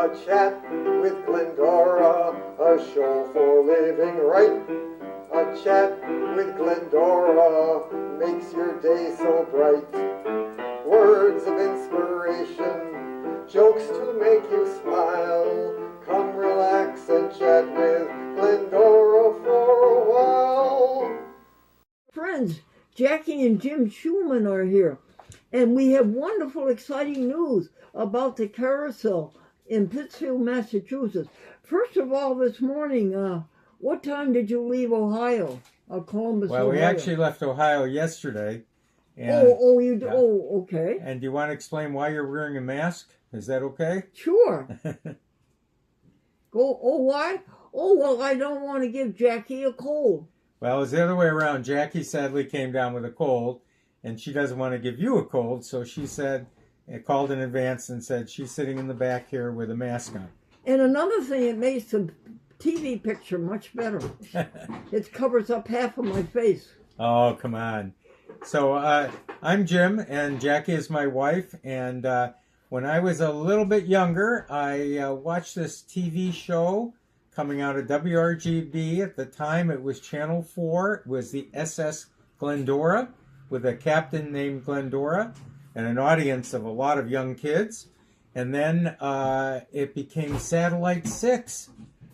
A chat with Glendora, a show for living right. A chat with Glendora makes your day so bright. Words of inspiration, jokes to make you smile. Come relax and chat with Glendora for a while. Friends, Jackie and Jim Shulman are here, and we have wonderful, exciting news about the carousel in Pittsfield, Massachusetts. First of all, this morning, what time did you leave Ohio? Columbus, Well, Ohio. we actually left Ohio yesterday. And, yeah. Okay. And do you want to explain why you're wearing a mask? Is that okay? Sure. Why? Oh, well, I don't want to give Jackie a cold. Well, it's the other way around. Jackie sadly came down with a cold, and she doesn't want to give you a cold, so she said, called in advance and said she's sitting in the back here with a mask on. And another thing, it makes the TV picture much better. It covers up half of my face. Oh, come on. So I'm Jim, and Jackie is my wife, and when I was a little bit younger, I watched this TV show coming out of WRGB. At the time, it was Channel 4. It was the SS Glendora, with a captain named Glendora and an audience of a lot of young kids. And then it became Satellite 6,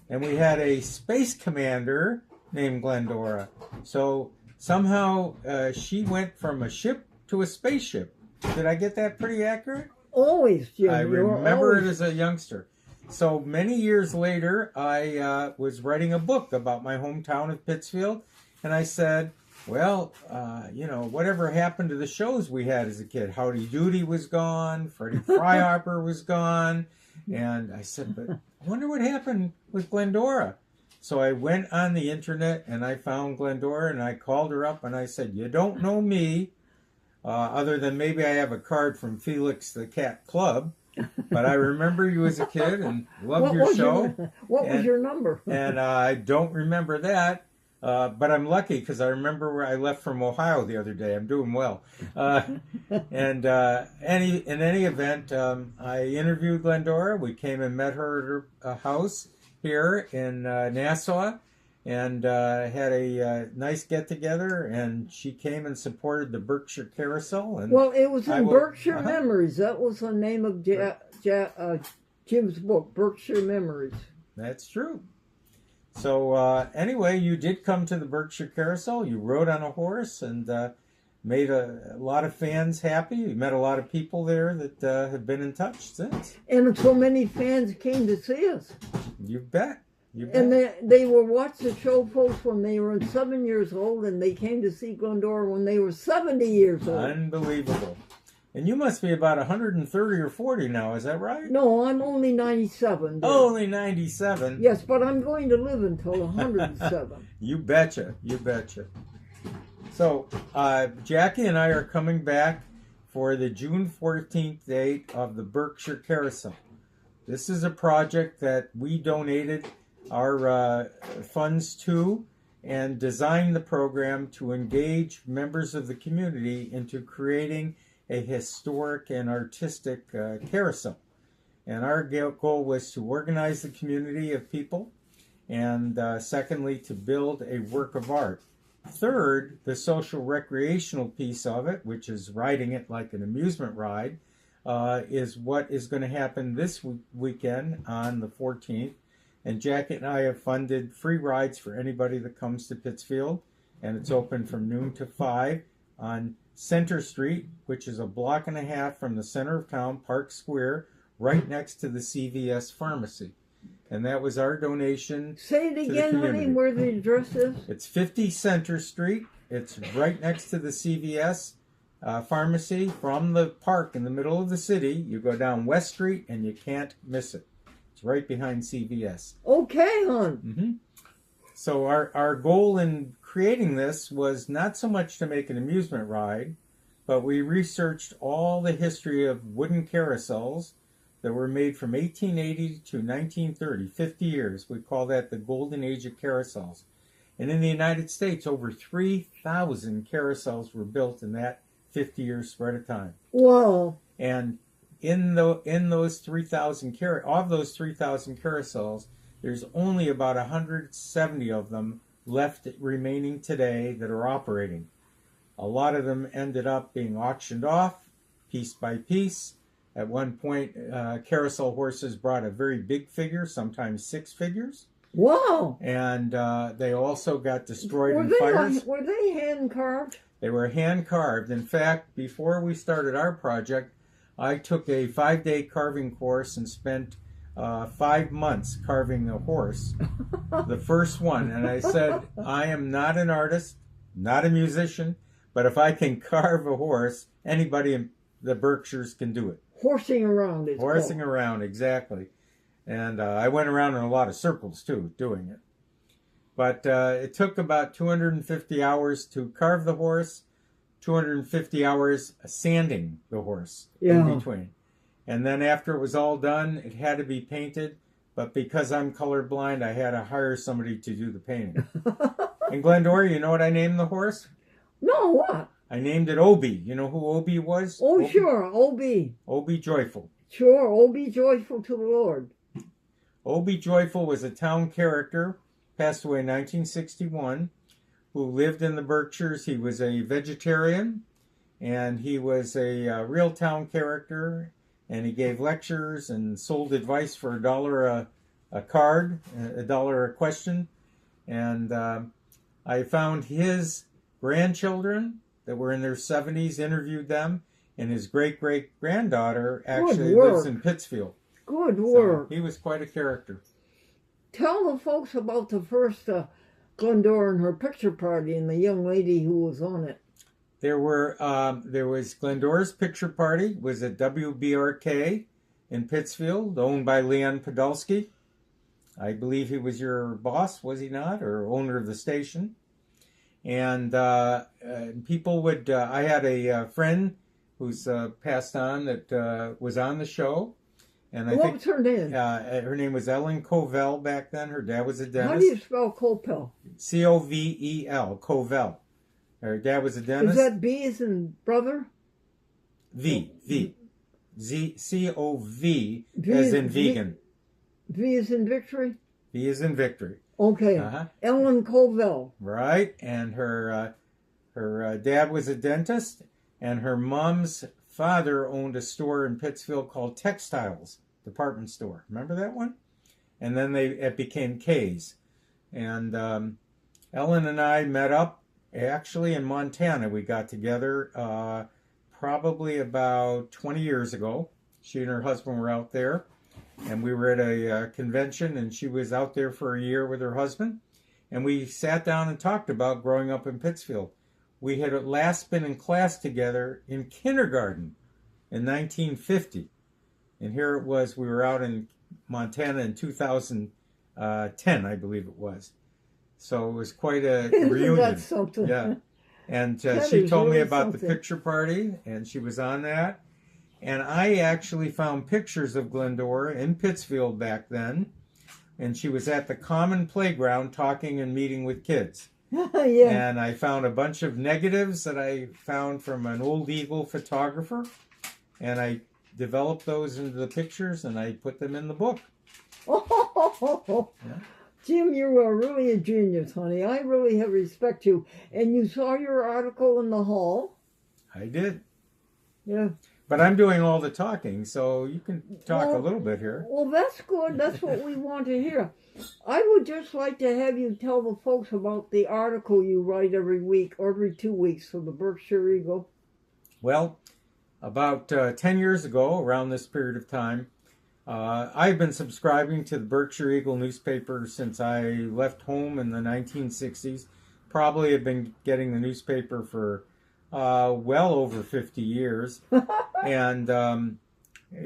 and we had a space commander named Glendora. So somehow she went from a ship to a spaceship. Did I get that pretty accurate? Always, Jim. I remember it as a youngster. So many years later, I was writing a book about my hometown of Pittsfield, and I said, well, whatever happened to the shows we had as a kid? Howdy Doody was gone, Freddie Fryhopper was gone, and I said, but I wonder what happened with Glendora. So I went on the internet, and I found Glendora, and I called her up, and I said, you don't know me, other than maybe I have a card from Felix the Cat Club, but I remember you as a kid and loved your show. What was your number? And I don't remember that, but I'm lucky because I remember where I left from Ohio the other day. I'm doing well. In any event, I interviewed Glendora. We came and met her at her house here in Nassau, and had a nice get-together, and she came and supported the Berkshire Carousel. And well, it was in Berkshire Memories. That was the name of Jim's book, Berkshire Memories. That's true. So anyway, you did come to the Berkshire Carousel. You rode on a horse and made a lot of fans happy. You met a lot of people there that have been in touch since. And so many fans came to see us. You bet. And they were watching the show folks when they were 7 years old, and they came to see Glendora when they were 70 years old. Unbelievable. And you must be about 130 or 40 now, is that right? No, I'm only 97. Only 97? Yes, but I'm going to live until 107. You betcha. You betcha. So, Jackie and I are coming back for the June 14th date of the Berkshire Carousel. This is a project that we donated our funds to and designed the program to engage members of the community into creating a historic and artistic carousel. And our goal was to organize the community of people, and secondly, to build a work of art. Third, the social recreational piece of it, which is riding it like an amusement ride, is what is going to happen this weekend on the 14th. And Jackie and I have funded free rides for anybody that comes to Pittsfield, and it's open from noon to 5 on Center Street, which is a block and a half from the center of town, Park Square, right next to the CVS pharmacy. And that was our donation. Say it again, honey, where the address is. It's 50 Center Street. It's right next to the CVS pharmacy from the park in the middle of the city. You go down West Street and you can't miss it. It's right behind CVS. Okay, hon. Mm-hmm. So our goal in creating this was not so much to make an amusement ride, but we researched all the history of wooden carousels that were made from 1880 to 1930, 50 years. We call that the golden age of carousels. And in the United States, over 3,000 carousels were built in that 50-year spread of time. Wow. And in those 3,000 of those 3,000 carousels, there's only about 170 of them left remaining today that are operating. A lot of them ended up being auctioned off piece by piece. At one point, carousel horses brought a very big figure, sometimes 6 figures. Wow! And they also got destroyed in fires. Were they hand carved? They were hand carved. In fact, before we started our project, I took a 5-day carving course and spent 5 months carving a horse, the first one. And I said, I am not an artist, not a musician, but if I can carve a horse, anybody in the Berkshires can do it. Horsing around. Horsing around, exactly. And I went around in a lot of circles, too, doing it. But it took about 250 hours to carve the horse, 250 hours sanding the horse in between. And then after it was all done, it had to be painted. But because I'm colorblind, I had to hire somebody to do the painting. In Glendora, you know what I named the horse? No, what? I named it Obi. You know who Obi was? Oh, Obi? Sure, Obi. Obi Joyful. Sure, Obi Joyful to the Lord. Obi Joyful was a town character, passed away in 1961, who lived in the Berkshires. He was a vegetarian, and he was a real town character, and he gave lectures and sold advice for $1 a card, $1 a question. And I found his grandchildren that were in their 70s, interviewed them, and his great-great-granddaughter actually lives in Pittsfield. Good work. So he was quite a character. Tell the folks about the first Glendora and her picture party and the young lady who was on it. There was Glendora's picture party was at WBRK in Pittsfield, owned by Leon Podolsky. I believe he was your boss, was he not, or owner of the station? And people would. I had a friend who's passed on that was on the show. And what was her name? Her name was Ellen Covell back then. Her dad was a dentist. How do you spell Covell? Covel, Covell. Her dad was a dentist. Is that B as in brother? V. C-O-V as in vegan. V as in victory? V as in victory. Okay. Ellen Covell. Right. And her dad was a dentist, and her mom's father owned a store in Pittsfield called Textiles Department Store. Remember that one? And then it became K's. And Ellen and I met up actually in Montana. We got together probably about 20 years ago. She and her husband were out there, and we were at a convention, and she was out there for a year with her husband. And we sat down and talked about growing up in Pittsfield. We had at last been in class together in kindergarten in 1950. And here it was, we were out in Montana in 2010, I believe it was. So it was quite a reunion. That's something. Yeah. And she told me about the picture party, and she was on that. And I actually found pictures of Glendora in Pittsfield back then. And she was at the common playground talking and meeting with kids. Yeah. And I found a bunch of negatives that I found from an old Eagle photographer, and I developed those into the pictures, and I put them in the book. Oh, yeah. Jim, you are really a genius, honey. I really have respect you. And you saw your article in the Hall. I did. Yeah. But I'm doing all the talking, so you can talk a little bit here. Well, that's good. That's what we want to hear. I would just like to have you tell the folks about the article you write every week or every 2 weeks for the Berkshire Eagle. Well, about 10 years ago, around this period of time, I've been subscribing to the Berkshire Eagle newspaper since I left home in the 1960s. Probably have been getting the newspaper for well over 50 years. And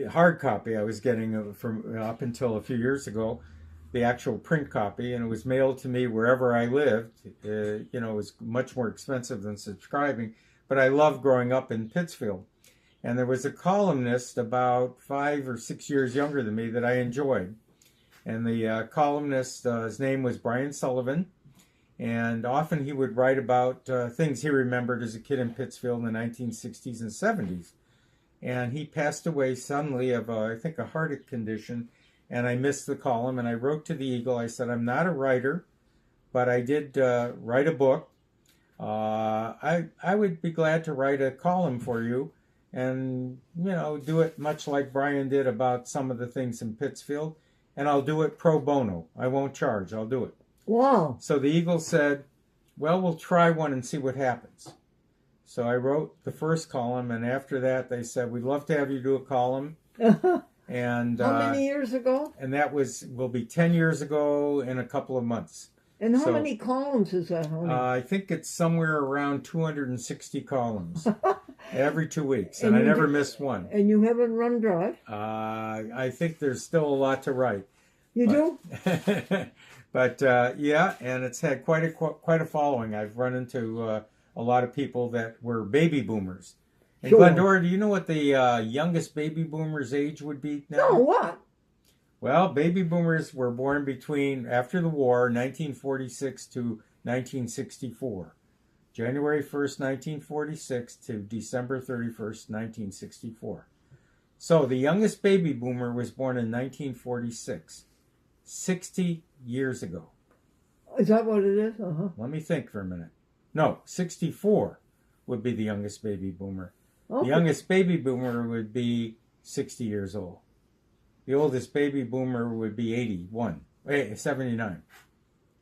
hard copy I was getting from up until a few years ago, the actual print copy, and it was mailed to me wherever I lived. It was much more expensive than subscribing, but I loved growing up in Pittsfield. And there was a columnist about 5 or 6 years younger than me that I enjoyed. And the columnist, his name was Brian Sullivan, and often he would write about things he remembered as a kid in Pittsfield in the 1960s and 70s. and he passed away suddenly of, I think, a heart condition, and I missed the column, and I wrote to the Eagle. I said, I'm not a writer, but I did write a book. I would be glad to write a column for you and, do it much like Brian did about some of the things in Pittsfield, and I'll do it pro bono. I won't charge. I'll do it. Wow. So the Eagle said, well, we'll try one and see what happens. So I wrote the first column, and after that they said, we'd love to have you do a column. And how many years ago? And that will be 10 years ago in a couple of months. And how many columns is that, honey? I think it's somewhere around 260 columns every 2 weeks, and And I you never did- missed one. And you haven't run dry? I think there's still a lot to write. You do? But yeah, and it's had quite a following. I've run into a lot of people that were baby boomers. And Sure. Glendora, do you know what the youngest baby boomers' age would be now? No, what? Well, baby boomers were born after the war, 1946 to 1964. January 1st, 1946 to December 31st, 1964. So the youngest baby boomer was born in 1946, 60 years ago. Is that what it is? Uh-huh. Let me think for a minute. No, 64 would be the youngest baby boomer. Okay. The youngest baby boomer would be 60 years old. The oldest baby boomer would be 79.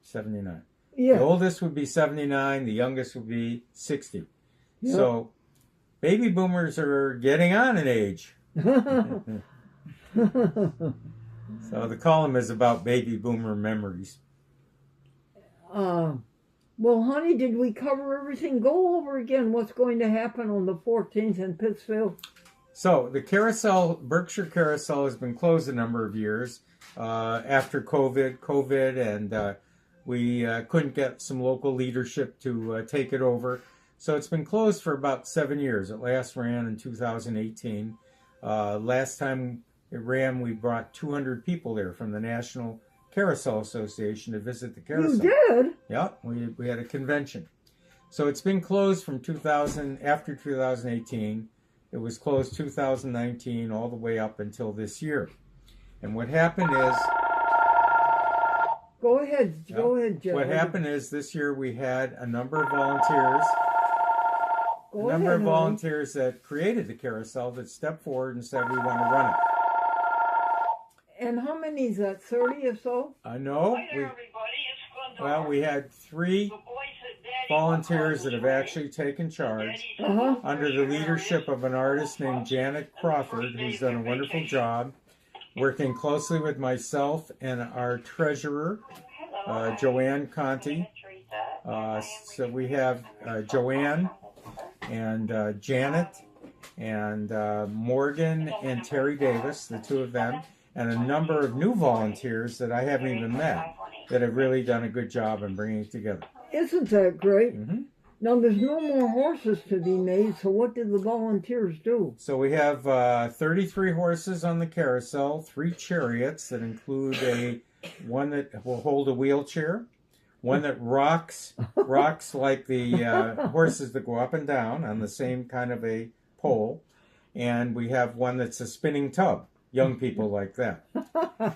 79. Yeah. The oldest would be 79. The youngest would be 60. Yeah. So baby boomers are getting on in age. So the column is about baby boomer memories. Well, honey, did we cover everything? Go over again what's going to happen on the 14th in Pittsfield. So the carousel, Berkshire Carousel, has been closed a number of years after COVID, and we couldn't get some local leadership to take it over. So it's been closed for about 7 years. It last ran in 2018. Last time it ran, we brought 200 people there from the National Carousel Association to visit the carousel. You did? Yeah, we had a convention. So it's been closed from after 2018. It was closed 2019 all the way up until this year. And what happened is... Go ahead, Jeff. What happened is this year we had a number of volunteers. Go A number ahead, of honey. volunteers that created the carousel that stepped forward and said we want to run it. And how many is that, 30 or so? No, we had 3 volunteers that have actually taken charge Uh-huh. under the leadership of an artist named Janet Crawford, who's done a wonderful job, working closely with myself and our treasurer, Joanne Conti. So we have Joanne and Janet and Morgan and Terry Davis, the two of them, and a number of new volunteers that I haven't even met that have really done a good job in bringing it together. Isn't that great? Mm-hmm. Now, there's no more horses to be made, so what did the volunteers do? So we have 33 horses on the carousel, 3 chariots that include one that will hold a wheelchair, one that rocks like the horses that go up and down on the same kind of a pole, and we have one that's a spinning tub. Young people like that.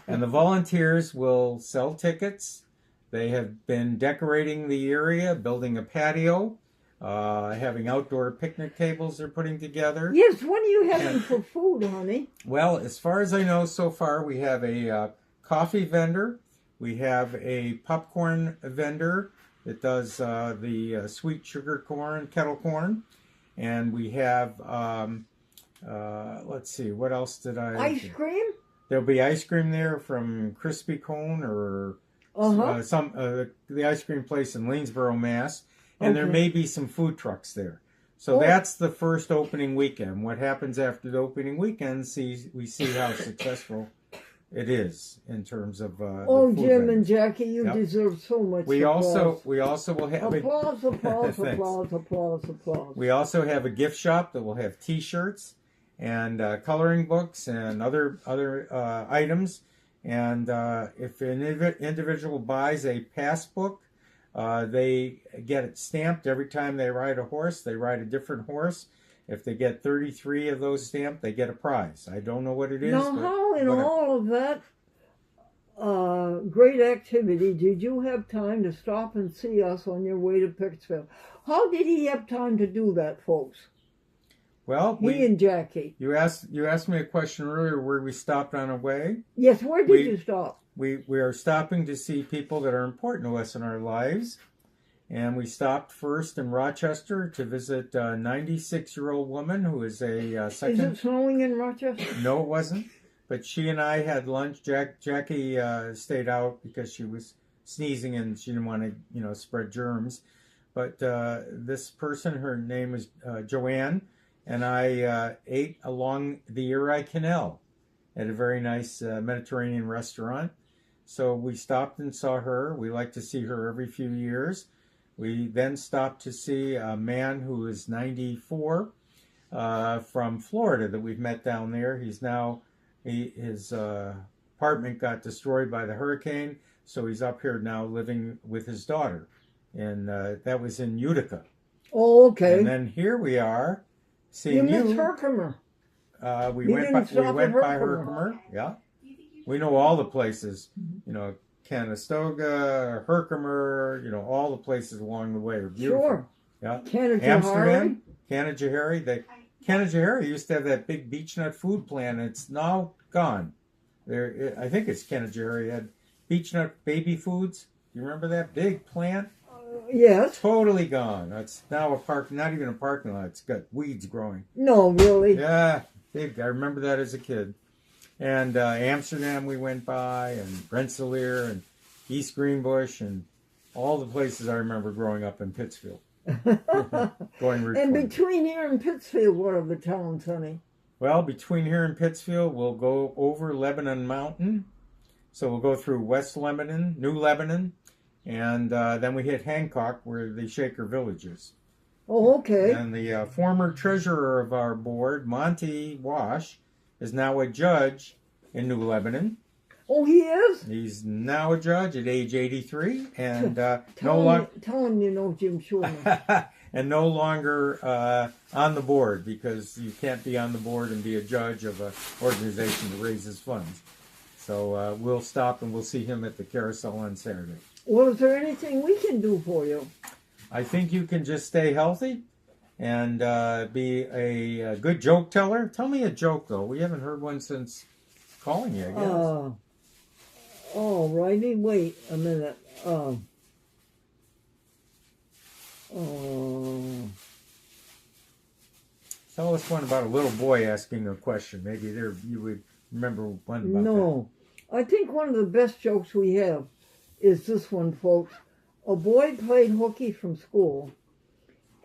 And the volunteers will sell tickets. They have been decorating the area, building a patio, having outdoor picnic tables they're putting together. Yes, what are you having for food, honey? Well, as far as I know so far, we have a coffee vendor. We have a popcorn vendor that does the sweet sugar corn, kettle corn. And we have... let's see, what else did I... Ice cream? There'll be ice cream there from Krispy Cone or the ice cream place in Lanesboro, Mass. And there may be some food trucks there. So that's the first opening weekend. What happens after the opening weekend, we see how successful it is in terms of the food Jim vendors. and Jackie, you Yep. deserve so much We applause. also will have Applause, applause, Thanks. applause, applause, applause. We also have a gift shop that will have T-shirts and coloring books and other items. And if an individual buys a passbook, they get it stamped every time they ride a horse. They ride a different horse, If they get 33 of those stamped, they get a prize. I don't know what it is. Now, but how in whatever. all of that great activity did you have time to stop and see us on your way to Pittsfield? How did he have time to do that, folks? Well, He and Jackie. you asked me a question earlier where we stopped on our way. Yes, where did you stop? We are stopping to see people that are important to us in our lives. And we stopped first in Rochester to visit a 96-year-old woman who is a second... Is it snowing in Rochester? No, it wasn't. But she and I had lunch. Jackie stayed out because she was sneezing and she didn't want to, spread germs. But this person, her name was Joanne, and I ate along the Erie Canal at a very nice Mediterranean restaurant. So we stopped and saw her. We like to see her every few years. We then stopped to see a man who is 94 from Florida that we've met down there. His apartment got destroyed by the hurricane, so he's up here now living with his daughter. And that was in Utica. Oh, okay. And then here we are seeing you. Missed Herkimer. We went by Herkimer. Yeah. We know all the places, Conestoga, Herkimer, all the places along the way are beautiful. Sure. Yeah. Amsterdam, Canajoharie. Canajoharie used to have that big beech nut food plant, and it's now gone. I think it's Canajoharie had beech nut baby foods. You remember that big plant? Yes. Totally gone. It's now a park, not even a parking lot. It's got weeds growing. No, really? Yeah, big. I remember that as a kid. And Amsterdam we went by, and Rensselaer, and East Greenbush, and all the places I remember growing up in Pittsfield. Going Route 20. And between here and Pittsfield, what are the towns, honey? Well, between here and Pittsfield, we'll go over Lebanon Mountain. So we'll go through West Lebanon, New Lebanon, and then we hit Hancock, where the Shaker Village is. Oh, okay. And the former treasurer of our board, Monty Wash, is now a judge in New Lebanon. Oh, he is? He's now a judge at age 83, and tell him you know Jim Shulman. and no longer on the board, because you can't be on the board and be a judge of an organization that raises funds. So we'll stop and we'll see him at the carousel on Saturday. Well, is there anything we can do for you? I think you can just stay healthy and be a good joke teller. Tell me a joke, though. We haven't heard one since calling you, I guess. All righty. Wait a minute. Tell us one about a little boy asking a question. Maybe you would remember one about that. No. I think one of the best jokes we have is this one, folks. A boy played hooky from school,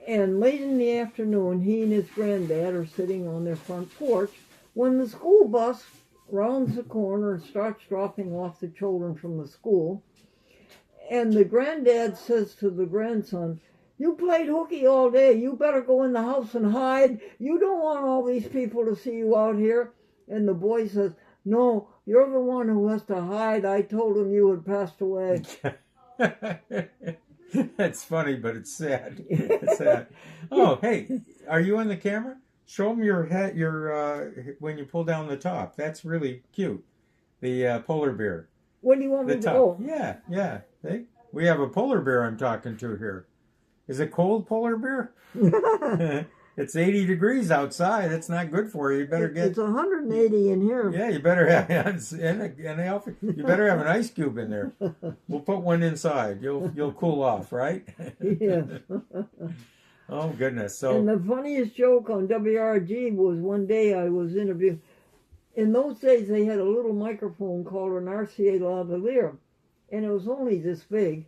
and late in the afternoon, he and his granddad are sitting on their front porch when the school bus rounds the corner and starts dropping off the children from the school. And the granddad says to the grandson, "You played hooky all day. You better go in the house and hide. You don't want all these people to see you out here." And the boy says, "No, you're the one who has to hide. I told him you had passed away." That's funny, but it's sad. It's sad. Oh, hey, are you on the camera? Show them your head, when you pull down the top. That's really cute. The polar bear. What do you want me to do? Oh, yeah. Hey, we have a polar bear I'm talking to here. Is it cold, polar bear? It's 80 degrees outside. It's not good for you. You better get. It's 180 in here. Yeah, you better have you better have an ice cube in there. We'll put one inside. You'll cool off, right? Yes. Oh goodness. So. And the funniest joke on WRG was one day I was interviewing. In those days, they had a little microphone called an RCA lavalier, and it was only this big.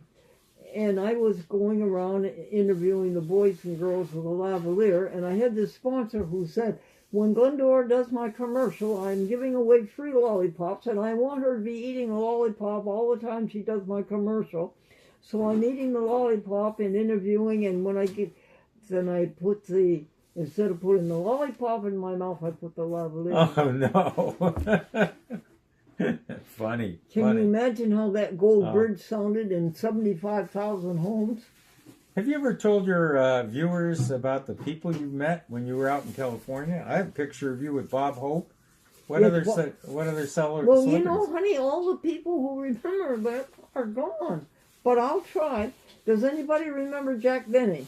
And I was going around interviewing the boys and girls with a lavalier, and I had this sponsor who said, "When Glendora does my commercial, I'm giving away free lollipops, and I want her to be eating a lollipop all the time she does my commercial. So I'm eating the lollipop and interviewing, and when I get, then I put instead of putting the lollipop in my mouth, I put the lavalier." Oh no. Funny. Can you imagine how that gold bridge sounded in 75,000 homes? Have you ever told your viewers about the people you met when you were out in California? I have a picture of you with Bob Hope. What Yes, other Well, celebrities? you know, honey, all the people who remember that are gone. But I'll try. Does anybody remember Jack Benny?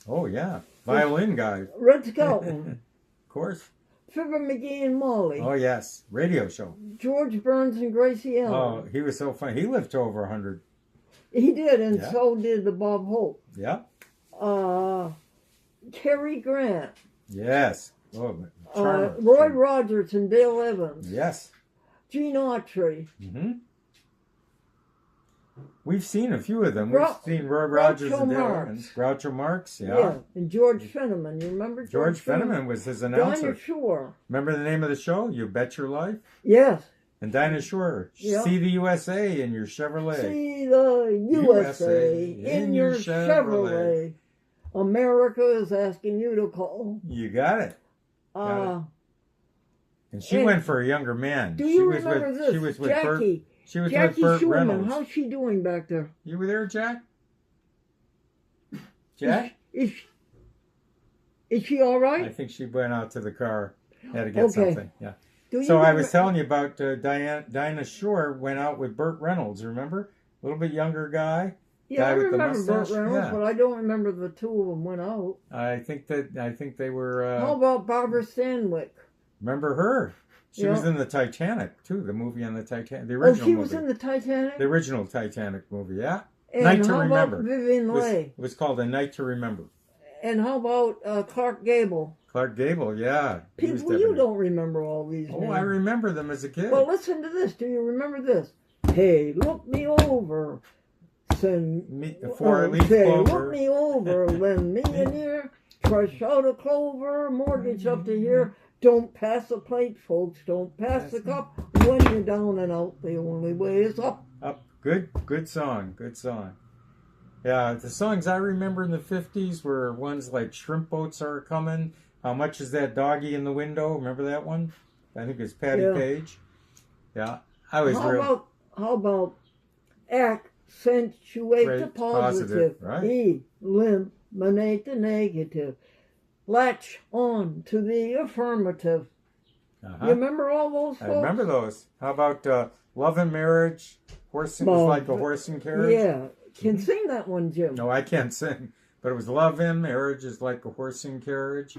Oh yeah, violin guy. Red Skelton. Of course. Fibber McGee and Molly. Oh yes, radio show. George Burns and Gracie Allen. Oh, he was so funny. He lived to over 100. He did, and Yeah. so did the Bob Hope. Yeah. Cary Grant. Yes. Oh, charmer. Roy Rogers and Dale Evans. Yes. Gene Autry. Mm-hmm. We've seen a few of them. Groucho We've seen Roy Rogers and Dale Marx. Evans. Groucho Marx, yeah. And George Fenneman. You remember George Fenneman was his announcer. Dinah Shore. Remember the name of the show? You Bet Your Life? Yes. And Dinah Shore. Yeah. See the USA in your Chevrolet. See the USA in your Chevrolet. America is asking you to call. You got it. And she and went for a younger man. Do you she was remember with, this? She was with Jackie. Burt. She was Jackie with Burt Shulman. Reynolds. How's she doing back there? You were there, Jack? Jack? Is she all I right? think she went out to the car. Had to get something. Yeah. Do you So I was remember- telling you about Dinah Shore went out with Burt Reynolds. Remember, a little bit younger guy. Yeah, I guy with the remember Burt mustache? Reynolds, Yeah. but I don't remember the two of them went out. I think they were. How about Barbara Stanwyck? Remember her? She Yeah. was in the Titanic too. The movie on the Titanic, the Oh, original she movie. was in the Titanic? The original Titanic movie. Yeah. And Night to how Remember. about Vivian It was, Leigh? it was called A Night to Remember. And how about Clark Gable? Clark Gable, yeah. He was People, you definitely- don't remember all these Oh, names. I remember them as a kid. Well, listen to this. Do you remember this? Hey, look me over. Four-leaf Say, clover. look me over. Lend me an ear. Crush out a clover. Mortgage up to here. Don't pass the plate, folks. Don't pass the cup. When you're down and out, the only way is up. Up. Good song. Good song. Yeah, the songs I remember in the 50s were ones like Shrimp Boats Are Coming. How Much Is That Doggy in the Window? Remember that one? I think it's Patty Yeah. Page. Yeah. I was How about accentuate the Great, positive, positive, right. eliminate the negative, latch on to the affirmative. Uh-huh. You remember all those folks? I remember those. How about Love and Marriage? Horse Well, was like a horse and carriage? Yeah. Can sing that one, Jim. No, I can't sing. But it was Love and Marriage is like a horse and carriage.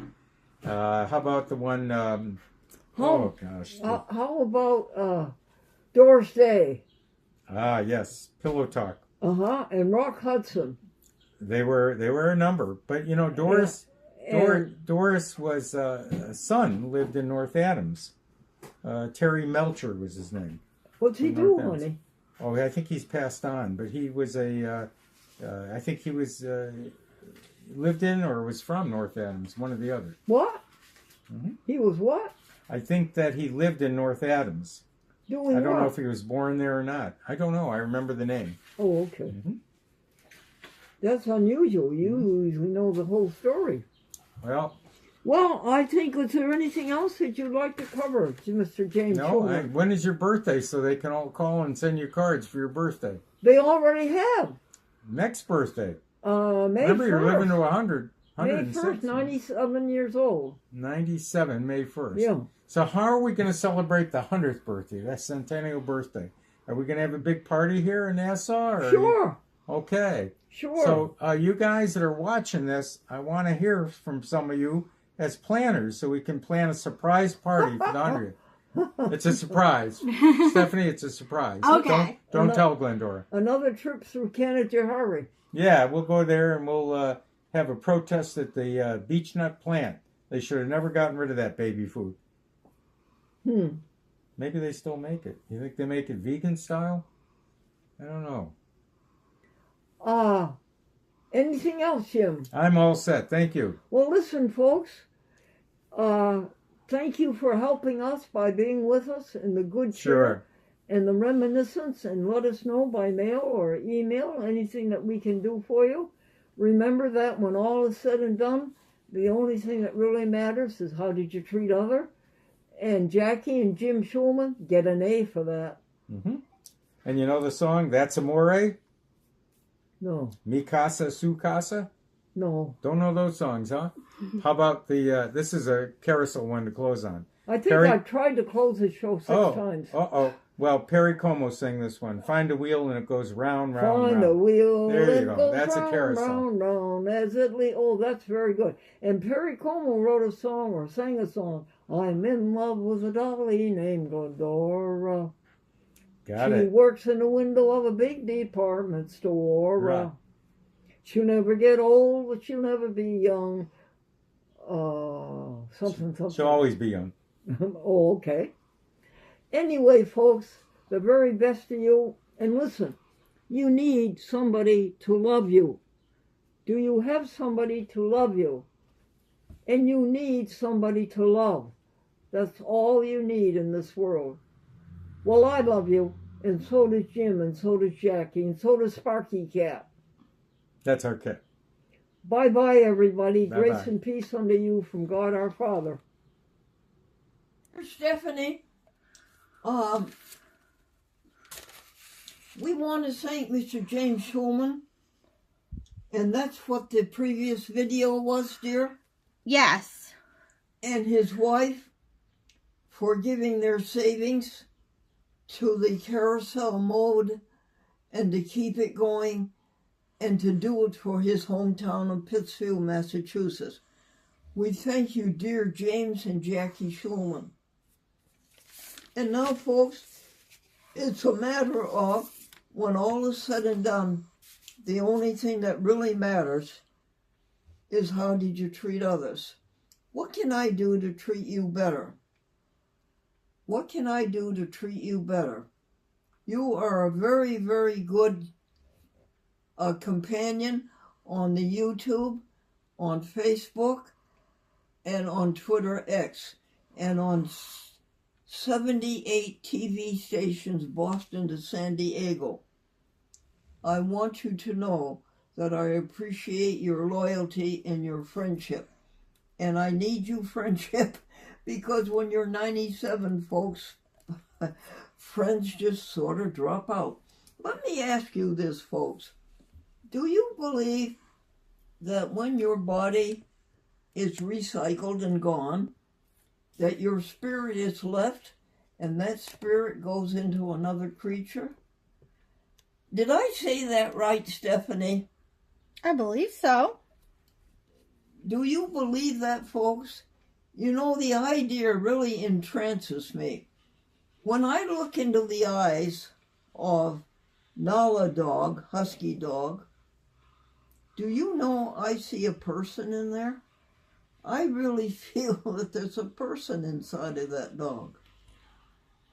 How about the one... oh, gosh. How about Doris Day? Ah, yes. Pillow Talk. And Rock Hudson. They were a number. But, you know, Doris was a son, lived in North Adams. Terry Melcher was his name. What's he From do, North Adams. honey? Oh, I think he's passed on, but he was I think he was lived in or was from North Adams, one or the other. What? Mhm. He was what? I think that he lived in North Adams. Doing I don't what? know if he was born there or not. I don't know. I remember the name. Oh, okay. Mhm. That's unusual. You usually know the whole story. Well, I think, is there anything else that you'd like to cover, Mr. James no. Shulman? When is your birthday so they can all call and send you cards for your birthday? They already have. Next birthday. May Remember, 1st. you're living to 100. May 106. 1st, 97 years old. 97, May 1st. Yeah. So how are we going to celebrate the 100th birthday, that centennial birthday? Are we going to have a big party here in Nassau? Or Sure. Okay. Sure. So you guys that are watching this, I want to hear from some of you as planners so we can plan a surprise party for the 100th. It's a surprise. Stephanie, it's a surprise. Okay. Don't tell Glendora. Another trip through Canada. Yeah, we'll go there and we'll have a protest at the beech nut plant. They should have never gotten rid of that baby food. Maybe they still make it. You think they make it vegan style? I don't know. Anything else, Jim? I'm all set. Thank you. Well, listen, folks. Thank you for helping us by being with us in the good cheer Sure. and the reminiscence, and let us know by mail or email anything that we can do for you. Remember that when all is said and done, the only thing that really matters is how did you treat other. And Jackie and Jim Shulman get an A for that. Mm-hmm. And you know the song, That's Amore? No. Mi Casa, Su Casa? No. Don't know those songs, huh? How about the, this is a carousel one to close on. I think Perry- I've tried to close the show 6 times. Uh-oh. Well, Perry Como sang this one. Find a wheel and it goes round, round, Find round. a wheel. There you and go. goes That's a round, carousel. round, round, as it oh, that's very good. And Perry Como wrote a song or sang a song. I'm in love with a dolly named Glendora. Got She it. works in the window of a big department store. Right. She'll never get old, but she'll never be young. Something. She'll always be young. Oh, okay. Anyway, folks, the very best of you. And listen, you need somebody to love you. Do you have somebody to love you? And you need somebody to love. That's all you need in this world. Well, I love you, and so does Jim, and so does Jackie, and so does Sparky Cat. That's our cat. Bye-bye, everybody. Bye-bye. Grace and peace unto you from God our Father. Stephanie, we want to thank Mr. James Shulman, and that's what the previous video was, dear, Yes. and his wife for giving their savings to the carousel mode and to keep it going and to do it for his hometown of Pittsfield, Massachusetts. We thank you, dear James and Jackie Shulman. And now, folks, it's a matter of, when all is said and done, the only thing that really matters is how did you treat others? What can I do to treat you better? What can I do to treat you better? You are a very, very good companion on the YouTube, on Facebook, and on Twitter X, and on 78 TV stations, Boston to San Diego. I want you to know that I appreciate your loyalty and your friendship. And I need you friendship because when you're 97, folks, friends just sort of drop out. Let me ask you this, folks. Do you believe that when your body is recycled and gone, that your spirit is left and that spirit goes into another creature? Did I say that right, Stephanie? I believe so. Do you believe that, folks? You know, the idea really entrances me. When I look into the eyes of Nala dog, husky dog, do you know I see a person in there? I really feel that there's a person inside of that dog.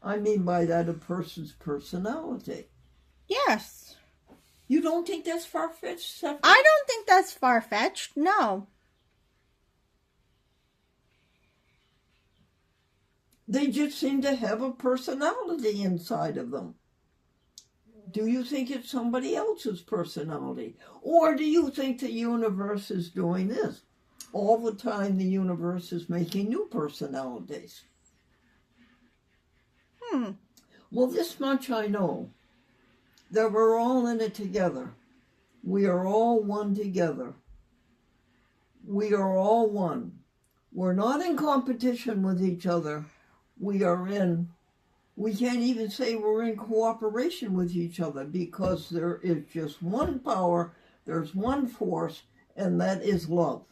I mean by that a person's personality. Yes. You don't think that's far-fetched, Stephanie? I don't think that's far-fetched. No. They just seem to have a personality inside of them. Do you think it's somebody else's personality? Or do you think the universe is doing this? All the time the universe is making new personalities. Well, this much I know, that we're all in it together. We are all one together. We are all one. We're not in competition with each other. We can't even say we're in cooperation with each other because there is just one power, there's one force, and that is love.